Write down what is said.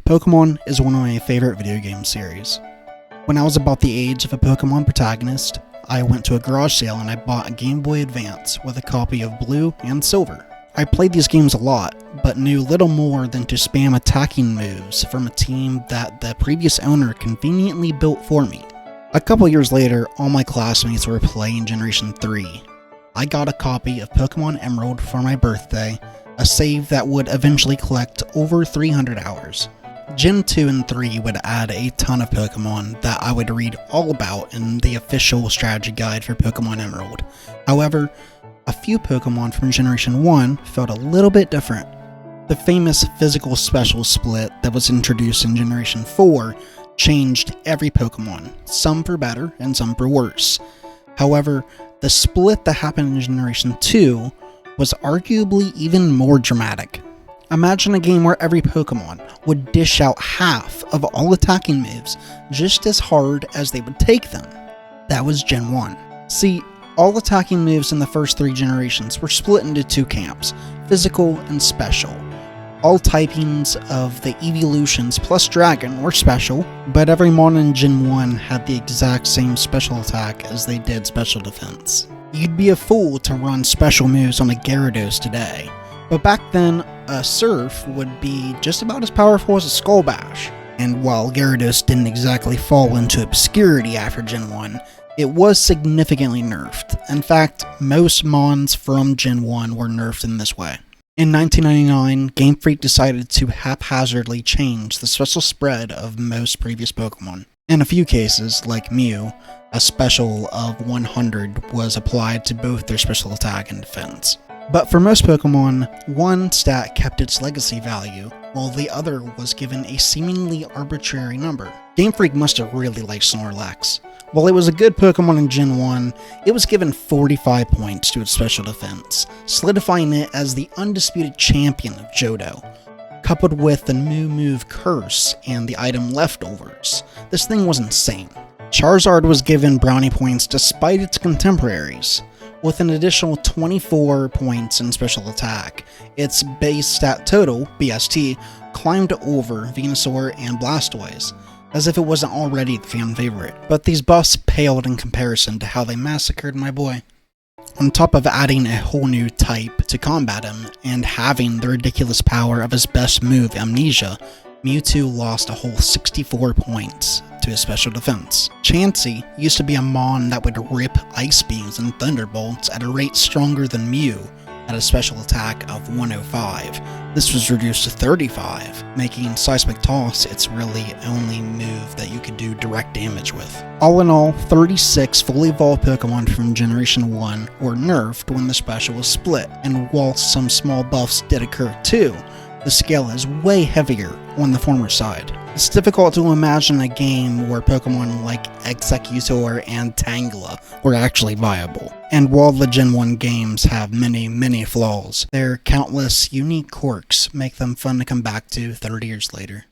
Pokemon is one of my favorite video game series. When I was about the age of a Pokemon protagonist, I went to a garage sale and I bought a Game Boy Advance with a copy of Blue and Silver. I played these games a lot, but knew little more than to spam attacking moves from a team that the previous owner conveniently built for me. A couple years later, all my classmates were playing Generation 3. I got a copy of Pokemon Emerald for my birthday, a save that would eventually collect over 300 hours. Gen 2 and 3 would add a ton of Pokemon that I would read all about in the official strategy guide for Pokemon Emerald. However, a few Pokemon from Generation 1 felt a little bit different. The famous physical special split that was introduced in Generation 4 changed every Pokemon, some for better and some for worse. However, the split that happened in Generation 2 was arguably even more dramatic. Imagine a game where every Pokemon would dish out half of all attacking moves just as hard as they would take them. That was Gen 1. See, all attacking moves in the first 3 generations were split into 2 camps, physical and special. All typings of the evolutions plus Dragon were special, but every mon in Gen 1 had the exact same special attack as they did special defense. You'd be a fool to run special moves on a Gyarados today. But back then, a Surf would be just about as powerful as a Skull Bash. And while Gyarados didn't exactly fall into obscurity after Gen 1, it was significantly nerfed. In fact, most mons from Gen 1 were nerfed in this way. In 1999, Game Freak decided to haphazardly change the special spread of most previous Pokemon. In a few cases, like Mew, a special of 100 was applied to both their special attack and defense. But for most Pokemon, one stat kept its legacy value, while the other was given a seemingly arbitrary number. Game Freak must have really liked Snorlax. While it was a good Pokemon in Gen 1, it was given 45 points to its special defense, solidifying it as the undisputed champion of Johto. Coupled with the Moo Move Curse and the item Leftovers, this thing was insane. Charizard was given brownie points despite its contemporaries. With an additional 24 points in special attack, its base stat total, BST, climbed over Venusaur and Blastoise, as if it wasn't already the fan favorite. But these buffs paled in comparison to how they massacred my boy. On top of adding a whole new type to combat him, and having the ridiculous power of his best move, Amnesia, Mewtwo lost a whole 64 points to his special defense. Chansey used to be a mon that would rip Ice Beams and Thunderbolts at a rate stronger than Mew at a special attack of 105. This was reduced to 35, making Seismic Toss its really only move that you could do direct damage with. All in all, 36 fully evolved Pokemon from Generation 1 were nerfed when the special was split, and while some small buffs did occur too, the scale is way heavier on the former side. It's difficult to imagine a game where Pokemon like Exeggutor and Tangela were actually viable. And while the Gen 1 games have many flaws, their countless unique quirks make them fun to come back to 30 years later.